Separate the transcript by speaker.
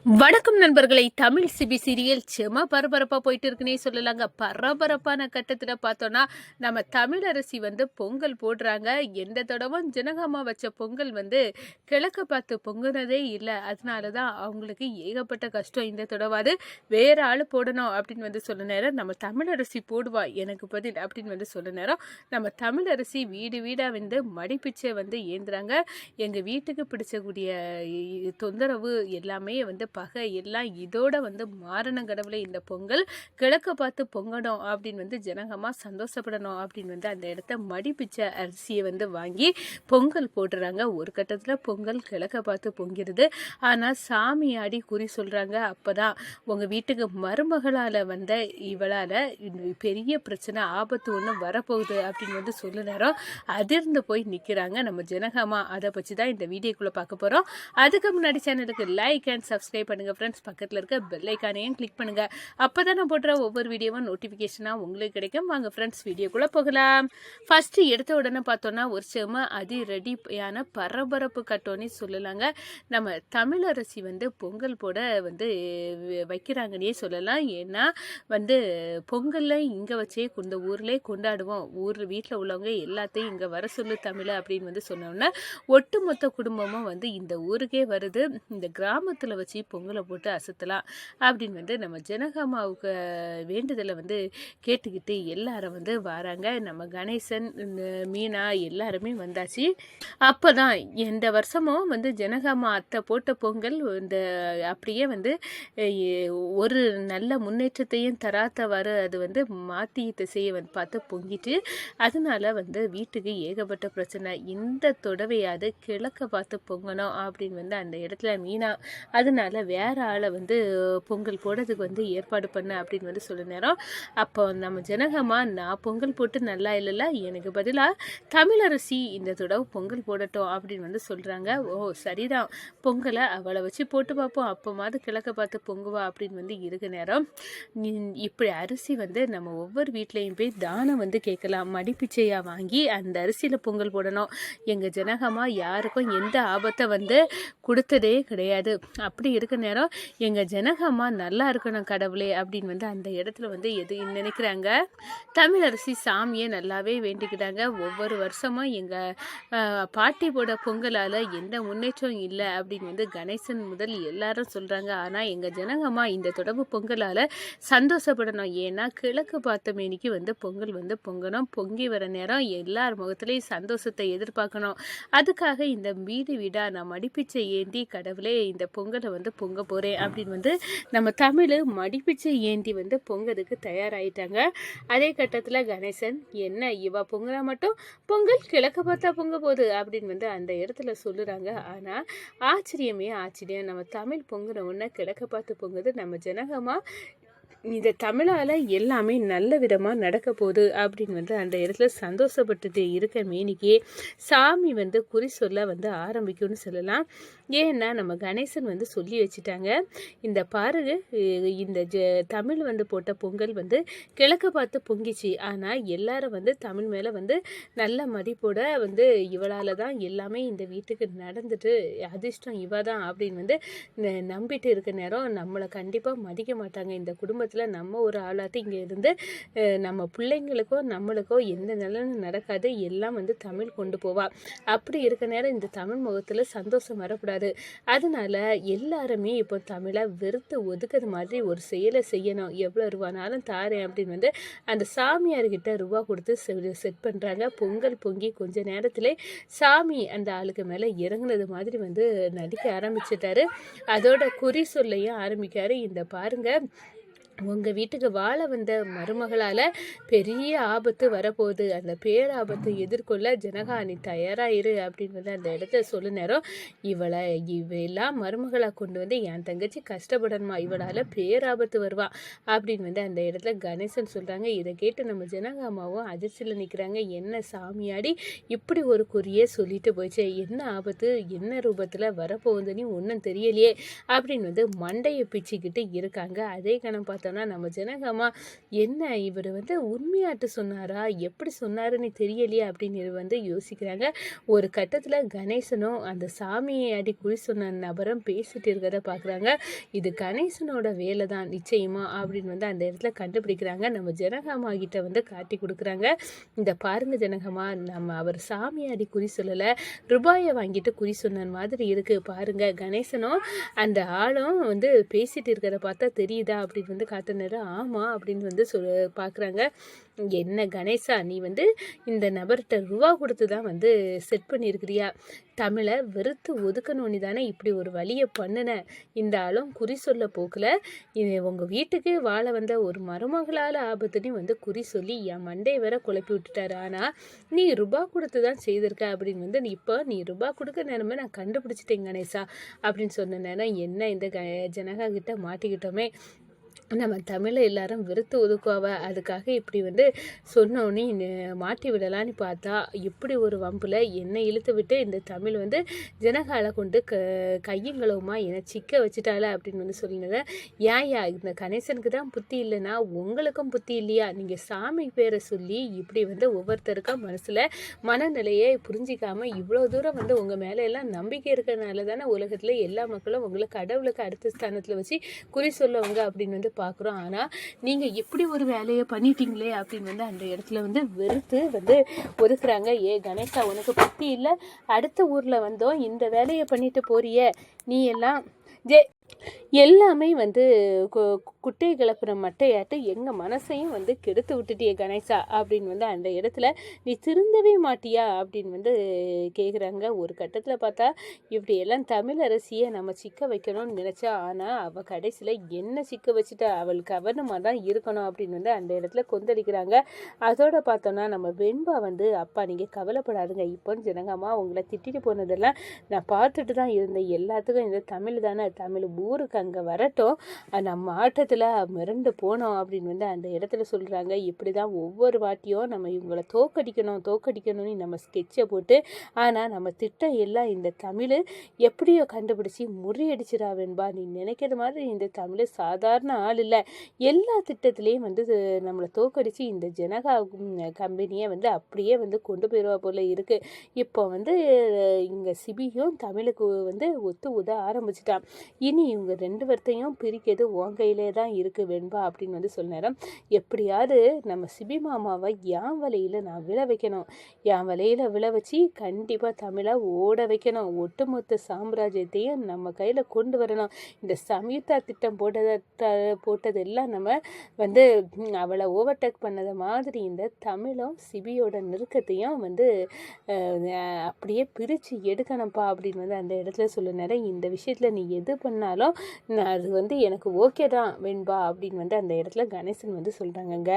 Speaker 1: வணக்கம் நண்பர்களை. Tamil CP serial செம பரபரப்பாக போயிட்டு இருக்குன்னே சொல்லலாங்க. பரபரப்பான கட்டத்தில் பார்த்தோன்னா நம்ம தமிழரசி பொங்கல் போடுறாங்க. எந்த தடவை ஜனகாமா வச்ச பொங்கல் கிழக்க பார்த்து பொங்குனதே இல்லை. அதனால தான் அவங்களுக்கு ஏகப்பட்ட கஷ்டம். இந்த தடவாது வேற ஆள் போடணும் அப்படின்னு சொல்ல நேரம் நம்ம தமிழரசி போடுவா எனக்கு பதில் அப்படின்னு சொல்ல நேரம் நம்ம தமிழரசி வீடு வீடாக மடிப்பிச்சை ஏந்துறாங்க. எங்கள் வீட்டுக்கு பிடிச்சக்கூடிய தொந்தரவு எல்லாமே பகை எல்லாம் இதோட மாரண கடவுளை இந்த பொங்கல் கிழக்க பார்த்து பொங்கணும் அப்படின்னு ஜனகமா சந்தோஷப்படணும் அப்படின்னு அந்த இடத்த மடிப்பிச்ச அரிசியை வாங்கி பொங்கல் போடுறாங்க. ஒரு கட்டத்தில் பொங்கல் கிழக்க பார்த்து பொங்கிடுது. ஆனால் சாமி ஆடி குறி சொல்கிறாங்க, அப்போதான் உங்கள் வீட்டுக்கு மருமகளால் இவளால் பெரிய பிரச்சனை ஆபத்து ஒன்று வரப்போகுது அப்படின்னு சொல்ல நேரம் அதிர்ந்து போய் நிற்கிறாங்க நம்ம ஜனகமா. அதை பற்றி தான் இந்த வீடியோக்குள்ளே பார்க்க போகிறோம். அதுக்கு முன்னாடி சேனலுக்கு லைக் அண்ட் சப்ஸ்கிரைப் பண்ணுங்க ஃப்ரெண்ட்ஸ். பக்கத்தில் இருக்க பெல் ஐக்கானையும் கிளிக் பண்ணுங்க. அப்பதான் நான் போடுற ஒவ்வொரு வீடியோவும் நோட்டிஃபிகேஷனா உங்களுக்கு கிடைக்கும். வாங்க ஃப்ரெண்ட்ஸ் வீடியோக்குள்ள போகலாம். ஃபர்ஸ்ட் எடுத்த உடனே பார்த்தோம்னா ஒரு செம ரெடியான பரபரப்பு கட்டோன்னு சொல்லலாங்க. நம்ம தமிழரசி பொங்கல் போட வைக்கிறாங்கன்னே சொல்லலாம். ஏன்னா பொங்கல்ல இங்க வச்சே இந்த ஊர்லேயே கொண்டாடுவோம், ஊர் வீட்டில் உள்ளவங்க எல்லாத்தையும் இங்க வர சொல்லு தமிழ் அப்படின்னு சொன்னோம்னா ஒட்டுமொத்த குடும்பமும் இந்த ஊருக்கே வருது. இந்த கிராமத்தில் வச்சு பொங்கலை போட்டு அசத்தலாம் அப்படின்னு நம்ம ஜனகாமாவுக்கு வேண்டுதலை கேட்டுக்கிட்டு எல்லாரும் வராங்க. நம்ம கணேசன், மீனா எல்லாருமே வந்தாச்சு. அப்போதான் எந்த வருஷமும் ஜனகாமா அத்தை போட்ட பொங்கல் அப்படியே ஒரு நல்ல முன்னேற்றத்தையும் தராத்தவாறு அது மாற்றி திசையை பார்த்து பொங்கிட்டு அதனால வீட்டுக்கு ஏகப்பட்ட பிரச்சனை. இந்த தொடவையாவது கிழக்க பார்த்து பொங்கணும் அப்படின்னு அந்த இடத்துல மீனா அதனால வேற ஆளை பொங்கல் போடுறதுக்கு ஏற்பாடு பண்ண அப்படின்னு சொல்ல நேரம் அப்போ நம்ம ஜனகமா நான் பொங்கல் போட்டு நல்லா இல்லைல்ல, எனக்கு பதிலாக தமிழரசி இந்த தடவை பொங்கல் போடட்டும் அப்படின்னு சொல்கிறாங்க. ஓ சரிதான், பொங்கலை அவளை வச்சு போட்டு பார்ப்போம், அப்போமாவது கிழக்க பார்த்து பொங்குவா அப்படின்னு இருக்க நேரம் இப்படி அரிசி நம்ம ஒவ்வொரு வீட்லேயும் போய் தானம் கேட்கலாம். மடிப்பிச்சையாக வாங்கி அந்த அரிசியில் பொங்கல் போடணும். எங்கள் ஜனகமா யாருக்கும் எந்த ஆபத்தை கொடுத்ததே கிடையாது. அப்படி இருக்க நேரம் எங்கள் ஜனகம்மா நல்லா இருக்கணும் கடவுளே அப்படின்னு அந்த இடத்துல எது நினைக்கிறாங்க. தமிழரசி சாமியை நல்லாவே வேண்டிக்கிட்டாங்க. ஒவ்வொரு வருஷமும் எங்கள் பாட்டி போட பொங்கலால் எந்த முன்னேற்றம் இல்லை அப்படின்னு கணேசன் முதல் எல்லாரும் சொல்கிறாங்க. ஆனால் எங்கள் ஜனகம்மா இந்த தொடர்பு பொங்கலால் சந்தோஷப்படணும். ஏன்னா கிழக்கு பார்த்த மேனிக்கு பொங்கல் பொங்கணும். பொங்கி வர நேரம் எல்லார் முகத்துலேயும் சந்தோஷத்தை எதிர்பார்க்கணும். அதுக்காக இந்த வீடு வீடாக நான் மடிப்பிச்சை ஏந்தி கடவுளே இந்த பொங்கலை பொங்க போகிறேன் அப்படின்னு நம்ம தமிழ் மடிப்பிச்சை ஏந்தி பொங்கலுக்கு தயாராகிட்டாங்க. அதே கட்டத்தில் கணேசன் என்ன இவா பொங்குறா மட்டும் பொங்கல் கிழக்க பார்த்தா பொங்க போகுது அப்படின்னு அந்த இடத்துல சொல்லுறாங்க. ஆனால் ஆச்சரியம், நம்ம தமிழ் பொங்குற ஒன்று கிழக்க பார்த்து பொங்குது. நம்ம ஜனகமா இந்த தமிழால் எல்லாமே நல்ல விதமாக நடக்க போகுது அப்படின்னு அந்த இடத்துல சந்தோஷப்பட்டுட்டு இருக்க மேனிக்கே சாமி குறி சொல்ல ஆரம்பிக்கும்னு சொல்லலாம். ஏன்னா நம்ம கணேசன் சொல்லி வச்சுட்டாங்க, இந்த பாருங்க இந்த தமிழ் போட்ட பொங்கல் கிழக்க பார்த்து பொங்கிச்சு. ஆனால் எல்லாரும் தமிழ் மேலே நல்ல மதிப்போட இவளால் தான் எல்லாமே இந்த வீட்டுக்கு நடந்துட்டு அதிர்ஷ்டம் இவ தான் அப்படின்னு நம்பிட்டு இருக்க நேரம் நம்மளை கண்டிப்பாக மதிக்க மாட்டாங்க. இந்த குடும்பத்தில் நம்ம ஒரு ஆளாத்து இங்கே இருந்து நம்ம பிள்ளைங்களுக்கோ நம்மளுக்கோ எந்த நிலனும் நடக்காது, எல்லாம் தமிழ் கொண்டு போவா. அப்படி இருக்க நேரம் இந்த தமிழ் முகத்தில் சந்தோஷம் வரக்கூடாது. அதனால எல்லாருமே இப்போ தமிழை வெறுத்து ஒதுக்குறது மாதிரி ஒரு செயலை செய்யணும். எவ்வளோ ரூபானாலும் தாரேன் அப்படின்னு அந்த சாமியார்கிட்ட ரூபா கொடுத்து செட் பண்ணுறாங்க. பொங்கல் பொங்கி கொஞ்ச நேரத்திலே சாமி அந்த ஆளுக்கு மேலே இறங்குனது மாதிரி நடிக்க ஆரம்பிச்சிட்டாரு. அதோட குறி சொல்லையும் ஆரம்பிக்காரு. இந்த பாருங்க, உங்கள் வீட்டுக்கு வாழ வந்த மருமகளால் பெரிய ஆபத்து வரப்போகுது, அந்த பேராபத்தை எதிர்கொள்ள ஜனகா நீ தயாராகிரு அப்படின்னு அந்த இடத்த சொல்ல நேரம் இவெல்லாம் மருமகளாக கொண்டு என் தங்கச்சி கஷ்டப்படணுமா, இவளால் பேராபத்து வருவா அப்படின்னு அந்த இடத்துல கணேசன் சொல்கிறாங்க. இதை கேட்டு நம்ம ஜனகாமாவும் அதிர்ச்சியில் நிற்கிறாங்க. என்ன சாமியாடி இப்படி ஒரு குறியே சொல்லிட்டு போயிடுச்சு, என்ன ஆபத்து என்ன ரூபத்தில் வரப்போகுதுன்னு ஒன்றும் தெரியலையே அப்படின்னு மண்டையை பிச்சுக்கிட்டு இருக்காங்க. அதே கணம் பார்த்து பார்த்தோன்னா நம்ம ஜனகம்மா என்ன இவர் வந்து உண்மையாட்டு சொன்னாரா, எப்படி சொன்னாருன்னு தெரியலையே அப்படின்னு வந்து யோசிக்கிறாங்க. ஒரு கட்டத்தில் கணேசனும் அந்த சாமியை அடி குறி சொன்ன நபரும் பேசிட்டு இருக்கிறத பார்க்குறாங்க. இது கணேசனோட வேலை தான் நிச்சயமா அப்படின்னு வந்து அந்த இடத்துல கண்டுபிடிக்கிறாங்க. நம்ம ஜனகம்மா கிட்ட வந்து காட்டி கொடுக்குறாங்க. இந்த பாருங்க ஜனகம்மா, நம்ம அவர் சாமியை அடி குறி சொல்லலை, ரூபாயை வாங்கிட்டு குறி சொன்ன மாதிரி இருக்குது பாருங்க. கணேசனும் அந்த ஆளும் வந்து பேசிட்டு இருக்கிறத பார்த்தா தெரியுதா அப்படின்னு வந்து காட்டினாரு. ஆமாம் அப்படின்னு வந்து பார்க்குறாங்க. என்ன கணேசா, நீ வந்து இந்த நபர்கிட்ட ரூபா கொடுத்து தான் வந்து செட் பண்ணியிருக்கிறியா? தமிழை வெறுத்து ஒதுக்கணும்னு தானே இப்படி ஒரு வழியை பண்ணின. இந்த ஆளும் குறி சொல்ல போக்கில் உங்கள் வீட்டுக்கு வாழ வந்த ஒரு மருமகளால் ஆபத்துன்னு வந்து குறி சொல்லி என் மண்டையை வேற குழப்பி விட்டுட்டாரு. ஆனால் நீ ரூபா கொடுத்து தான் செய்திருக்க அப்படின்னு வந்து இப்போ நீ ரூபா கொடுக்க நேரமே நான் கண்டுபிடிச்சிட்டேன் கணேசா அப்படின்னு சொன்ன நேரம் என்ன இந்த ஜனகா கிட்ட மாட்டிக்கிட்டோமே, நம்ம தமிழை எல்லாரும் வெறுத்து ஒதுக்குவாவ, அதுக்காக இப்படி வந்து சொன்னோன்னே மாட்டி விடலான்னு பார்த்தா இப்படி ஒரு வம்பில் என்னை இழுத்து விட்டு இந்த தமிழ் வந்து ஜனகாலை கொண்டு கையங்களவுமா என்னை சிக்க வச்சுட்டால அப்படின்னு வந்து சொல்லினத. ஏன்யா இந்த கணேசனுக்கு தான் புத்தி இல்லைன்னா உங்களுக்கும் புத்தி இல்லையா? நீங்கள் சாமி பேரை சொல்லி இப்படி வந்து ஒவ்வொருத்தருக்கும் மனசில் மனநிலையை புரிஞ்சிக்காமல் இவ்வளோ தூரம் வந்து உங்கள் மேலே எல்லாம் நம்பிக்கை இருக்கிறதுனால தானே உலகத்தில் எல்லா மக்களும் உங்களை கடவுளுக்கு அடுத்த ஸ்தானத்தில் வச்சு குறி சொல்லுவாங்க அப்படின்னு வந்து பார்க்குறோம். ஆனால் நீங்கள் இப்படி ஒரு வேலையை பண்ணிட்டீங்களே அப்படின்னு வந்து அந்த இடத்துல வந்து வெறுத்து வந்து ஒதுக்குறாங்க. கணேசா, உனக்கு புத்தி இல்லை, அடுத்த ஊரில் வந்தோம் இந்த வேலையை பண்ணிட்டு போறிய நீ எல்லாம் எல்லாமே வந்து குட்டை கிளப்புற மட்டையாட்டு எங்கள் மனசையும் வந்து கெடுத்து விட்டுட்டியே கணேசா அப்படின்னு வந்து அந்த இடத்துல நீ திருந்தவே மாட்டியா அப்படின்னு வந்து கேட்குறாங்க. ஒரு கட்டத்தில் பார்த்தா இப்படியெல்லாம் தமிழரசியை நம்ம சிக்க வைக்கணும்னு நினச்சா, ஆனால் அவள் கடைசியில் என்ன சிக்க வச்சுட்டா, அவளுக்கு கவனமாக தான் இருக்கணும் அப்படின்னு வந்து அந்த இடத்துல கொந்தளிக்கிறாங்க. அதோட பார்த்தோன்னா நம்ம வெண்பா வந்து அப்பா நீங்கள் கவலைப்படாதுங்க, இப்போ ஜனகம்மா உங்களை திட்டிட்டு போனதெல்லாம் நான் பார்த்துட்டு தான் இருந்தேன், எல்லாத்துக்கும் இந்த தமிழ் தானே, தமிழ் ஊருக்கு அங்கே வரட்டும், நம்ம ஆட்டத்தில் மிரண்டு போனோம் அப்படின்னு வந்து அந்த இடத்துல சொல்கிறாங்க. இப்படி தான் ஒவ்வொரு வாட்டியும் நம்ம இவங்களை தோக்கடிக்கணும்னு நம்ம ஸ்கெட்சை போட்டு, ஆனால் நம்ம திட்டம் எல்லாம் இந்த தமிழ் எப்படியோ கண்டுபிடிச்சி முறியடிச்சிடா வெண்பா, நீ நினைக்கிற மாதிரி இந்த தமிழ் சாதாரண ஆள் இல்லை, எல்லா திட்டத்துலேயும் வந்து நம்மளை தோக்கடிச்சு இந்த ஜனகா கம்பெனியை வந்து அப்படியே வந்து கொண்டு போயிடுவா போல இருக்குது. இப்போ வந்து இங்கே சிபியும் தமிழுக்கு வந்து ஒத்து உத ஆரம்பிச்சிட்டான். இனி இவங்க ரெண்டு பேர்த்தையும் பிரிக்கிறது உன் கையிலே தான் இருக்குது வெண்பா அப்படின்னு வந்து சொன்னார். எப்படியாவது நம்ம சிபி மாமாவை என் வலையில் நான் விழ வைக்கணும், என் வலையில் விழ வச்சு கண்டிப்பாக தமிழை ஓட வைக்கணும், ஒட்டுமொத்த சாம்ராஜ்யத்தையும் நம்ம கையில் கொண்டு வரணும். இந்த சம்யுக்தா திட்டம் போட்டதெல்லாம் நம்ம வந்து அவளை ஓவர்டேக் பண்ணது மாதிரி இந்த தமிழும் சிபியோட நெருக்கத்தையும் வந்து அப்படியே பிரித்து எடுக்கணும்ப்பா அப்படின்னு வந்து அந்த இடத்துல சொல்லுனாரு. இந்த விஷயத்தில் நீ எது பண்ணாலும் அது வந்து எனக்கு ஓகே தான் வெண்பா அப்படின்னு வந்து அந்த இடத்துல கணேசன் வந்து சொல்கிறாங்கங்க.